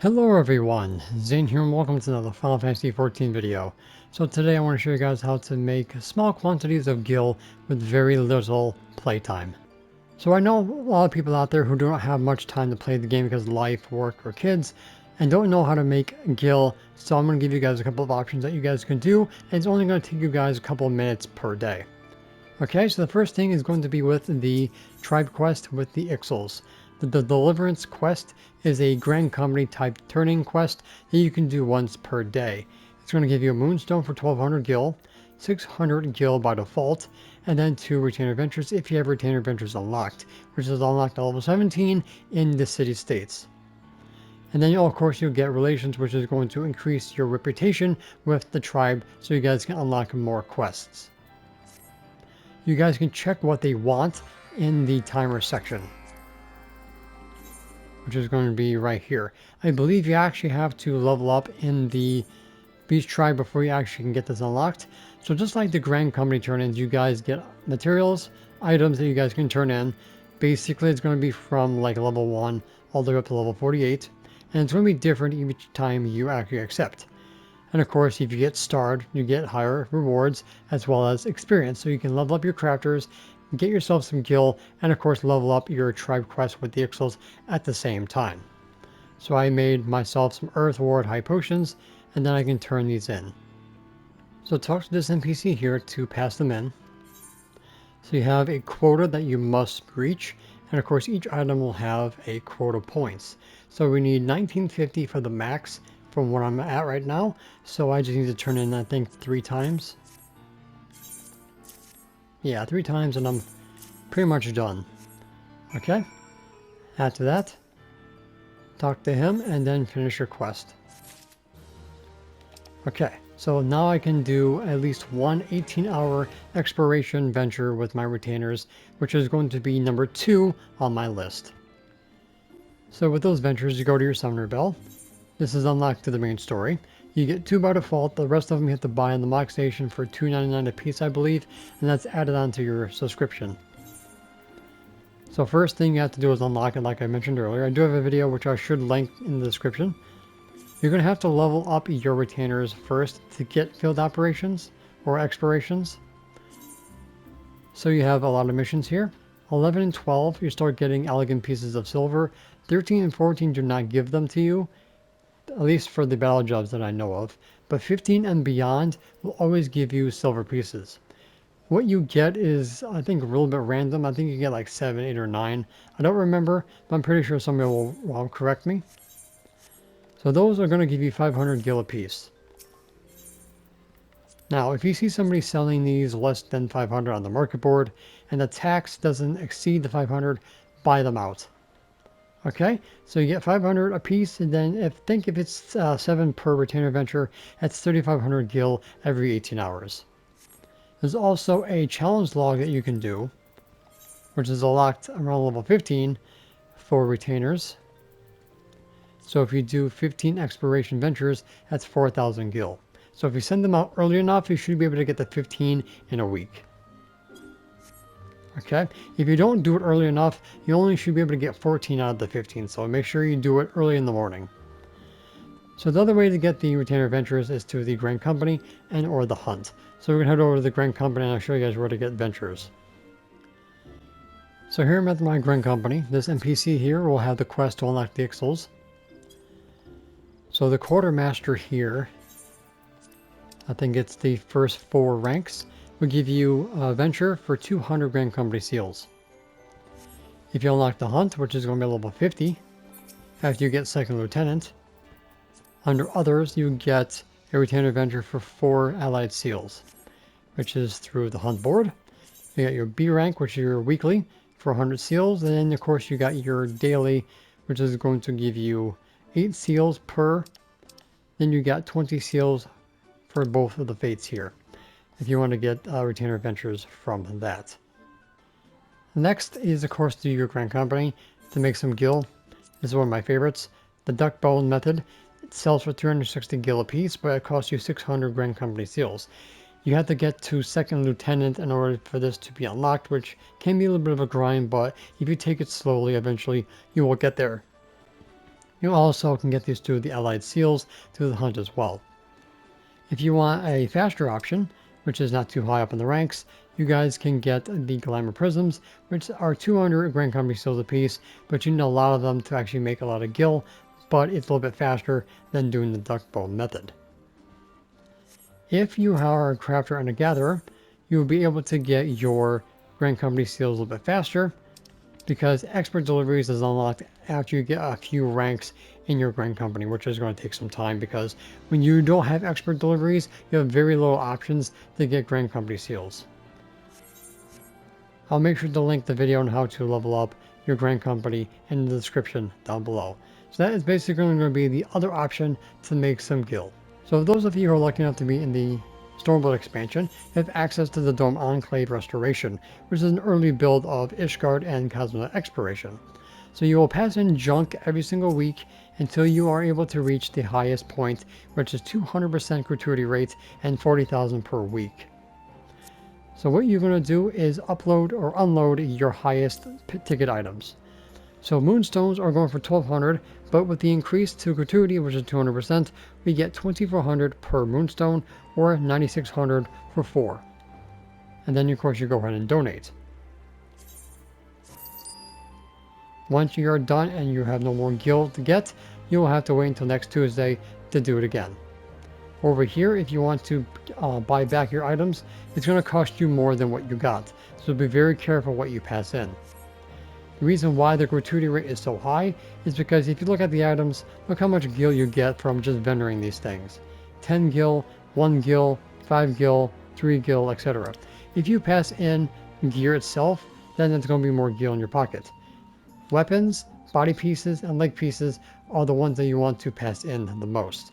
Hello everyone, Zane here and welcome to another Final Fantasy XIV video. So today I want to show you guys how to make small quantities of gil with very little playtime. So I know a lot of people out there who don't have much time to play the game because of life, work, or kids, and don't know how to make gil, so I'm going to give you guys a couple of options that you guys can do, and it's only going to take you guys a couple of minutes per day. Okay, so the first thing is going to be with the tribe quest with the Ixals. The Deliverance quest is a Grand Company type turning quest that you can do once per day. It's going to give you a Moonstone for 1200 gil, 600 gil by default, and then 2 Retainer Ventures if you have Retainer Ventures unlocked, which is unlocked at level 17 in the city-states. And then of course you'll get Relations, which is going to increase your reputation with the tribe so you guys can unlock more quests. You guys can check what they want in the timer section, which is going to be right here. I believe you actually have to level up in the Beast Tribe before you actually can get this unlocked. So just like the Grand Company turn-ins, you guys get materials, items that you guys can turn in. Basically, it's going to be from like level 1 all the way up to level 48. And it's going to be different each time you actually accept. And of course, if you get starred, you get higher rewards as well as experience. So you can level up your crafters, get yourself some gil, and of course level up your tribe quest with the Ixals at the same time. So I made myself some Earth Ward High Potions, and then I can turn these in. So talk to this NPC here to pass them in. So you have a quota that you must reach, and of course each item will have a quota points. So we need 1950 for the max from what I'm at right now, so I just need to turn in I think 3 times. Yeah, 3 times and I'm pretty much done. Okay, after that, talk to him and then finish your quest. Okay, so now I can do at least one 18-hour exploration venture with my retainers, which is going to be number 2 on my list. So with those ventures, you go to your Summoner Bell. This is unlocked to the main story. You get 2 by default, the rest of them you have to buy in the Mock Station for $2.99 a piece, I believe, and that's added on to your subscription. So first thing you have to do is unlock it like I mentioned earlier. I do have a video which I should link in the description. You're going to have to level up your retainers first to get field operations or explorations. So you have a lot of missions here. 11 and 12, you start getting elegant pieces of silver. 13 and 14 do not give them to you, at least for the battle jobs that I know of. But 15 and beyond will always give you silver pieces. What you get is, I think, a little bit random. I think you get like 7, 8, or 9. I don't remember, but I'm pretty sure somebody will correct me. So those are going to give you 500 gil a piece. Now, if you see somebody selling these less than 500 on the market board, and the tax doesn't exceed the 500, buy them out. Okay, so you get 500 a piece, and then if it's 7 per retainer venture, that's 3,500 gil every 18 hours. There's also a challenge log that you can do, which is unlocked around level 15 for retainers. So if you do 15 exploration ventures, that's 4,000 gil. So if you send them out early enough, you should be able to get the 15 in a week. Okay, if you don't do it early enough, you only should be able to get 14 out of the 15, so make sure you do it early in the morning. So the other way to get the retainer ventures is to the Grand Company and or the hunt. So we're going to head over to the Grand Company and I'll show you guys where to get ventures. So here I'm at my Grand Company. This NPC here will have the quest to unlock the Ixals. So the Quartermaster here, I think it's the first 4 ranks, will give you a venture for 200 Grand Company seals. If you unlock the Hunt, which is going to be level 50, after you get Second Lieutenant, under Others, you get a Retainer Venture for 4 Allied Seals, which is through the Hunt board. You got your B rank, which is your weekly, for 100 seals, and then of course you got your daily, which is going to give you 8 seals per. Then you got 20 seals for both of the fates here, if you want to get retainer ventures from that. Next is of course do your Grand Company to make some gil. This is one of my favorites. The Duck Bone method. It sells for 260 gil a piece, but it costs you 600 Grand Company seals. You have to get to Second Lieutenant in order for this to be unlocked, which can be a little bit of a grind, but if you take it slowly, eventually you will get there. You also can get these through the allied seals through the hunt as well. If you want a faster option, which is not too high up in the ranks, you guys can get the Glamour Prisms, which are 200 Grand Company seals apiece, but you need a lot of them to actually make a lot of gil, but it's a little bit faster than doing the duck bone method. If you are a crafter and a gatherer, you will be able to get your Grand Company seals a little bit faster, because expert deliveries is unlocked after you get a few ranks in your Grand Company, which is going to take some time, because when you don't have expert deliveries, you have very little options to get Grand Company seals. I'll make sure to link the video on how to level up your Grand Company in the description down below. So that is basically going to be the other option to make some gil. So those of you who are lucky enough to be in the Stormblood expansion have access to the Dome Enclave Restoration, which is an early build of Ishgard and Cosmonaut Exploration. So you will pass in junk every single week until you are able to reach the highest point, which is 200% gratuity rate and 40,000 per week. So what you're going to do is upload or unload your highest ticket items. So moonstones are going for 1200, but with the increase to gratuity, which is 200%, we get 2400 per moonstone or 9600 for 4. And then of course you go ahead and donate. Once you are done and you have no more gil to get, you will have to wait until next Tuesday to do it again. Over here, if you want to buy back your items, it's going to cost you more than what you got. So be very careful what you pass in. The reason why the gratuity rate is so high is because if you look at the items, look how much gil you get from just vendoring these things. 10 gil, 1 gil, 5 gil, 3 gil, etc. If you pass in gear itself, then it's going to be more gil in your pocket. Weapons, body pieces, and leg pieces are the ones that you want to pass in the most.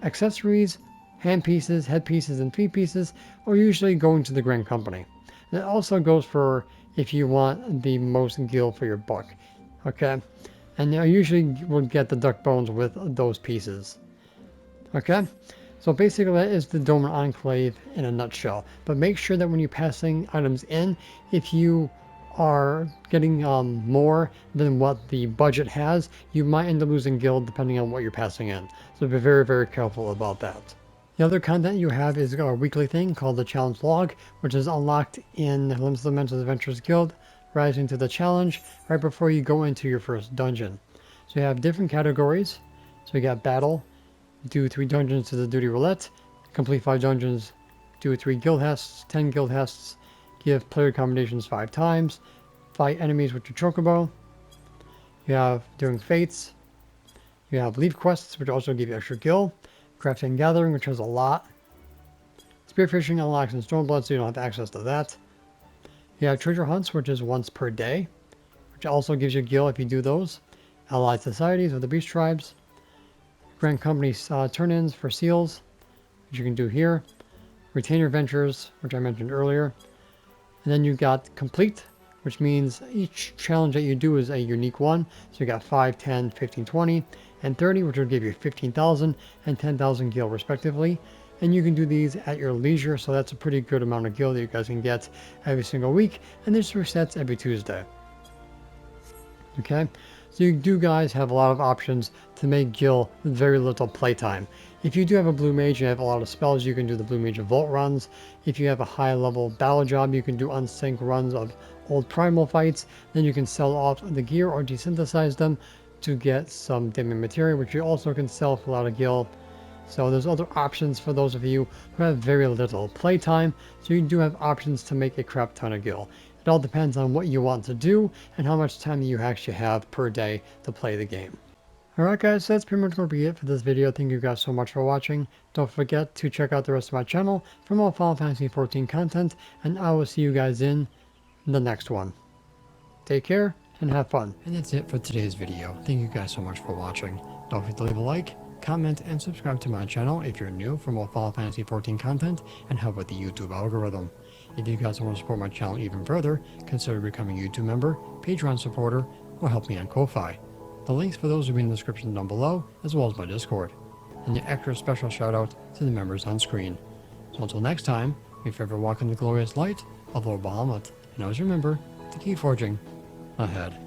Accessories, hand pieces, head pieces, and feet pieces are usually going to the Grand Company. And it also goes for if you want the most gil for your buck. Okay? And I usually would get the duck bones with those pieces. Okay? So basically that is the Dome Enclave in a nutshell. But make sure that when you're passing items in, if you are getting more than what the budget has, you might end up losing gil depending on what you're passing in. So be very, very careful about that. The other content you have is a weekly thing called the Challenge Log, which is unlocked in Limitless Dimensions Adventures Guild, rising to the challenge right before you go into your first dungeon. So you have different categories. So you got Battle, do 3 dungeons to the Duty Roulette, complete 5 dungeons, do 3 guild hests, 10 guild hests, give player combinations 5 times, fight enemies with your chocobo. You have Doing Fates. You have Leave Quests, which also give you extra gil. Crafting and Gathering, which has a lot. Spearfishing unlocks in Stormblood, so you don't have access to that. You have Treasure Hunts, which is once per day, which also gives you gil if you do those. Allied Societies with the Beast Tribes. Grand Company turn-ins for seals, which you can do here. Retainer Ventures, which I mentioned earlier. And then you got Complete, which means each challenge that you do is a unique one. So you got 5, 10, 15, 20, and 30, which will give you 15,000 and 10,000 gil respectively. And you can do these at your leisure, so that's a pretty good amount of gil that you guys can get every single week. And this resets every Tuesday. Okay, so you do guys have a lot of options to make gil with very little playtime. If you do have a blue mage, you have a lot of spells, you can do the blue mage vault runs. If you have a high level battle job, you can do unsync runs of old primal fights. Then you can sell off the gear or desynthesize them to get some diamond material, which you also can sell for a lot of gil. So there's other options for those of you who have very little playtime. So you do have options to make a crap ton of gil. It all depends on what you want to do and how much time you actually have per day to play the game. Alright guys, so that's pretty much going to be it for this video. Thank you guys so much for watching. Don't forget to check out the rest of my channel for more Final Fantasy XIV content, and I will see you guys in the next one. Take care and have fun. And that's it for today's video. Thank you guys so much for watching. Don't forget to leave a like, comment, and subscribe to my channel if you're new for more Final Fantasy XIV content and help with the YouTube algorithm. If you guys want to support my channel even further, consider becoming a YouTube member, Patreon supporter, or help me on Ko-Fi. The links for those will be in the description down below, as well as my Discord. And the extra special shout out to the members on screen. So until next time, if you ever walk in the glorious light of Lord Bahamut, and always remember to keep forging ahead.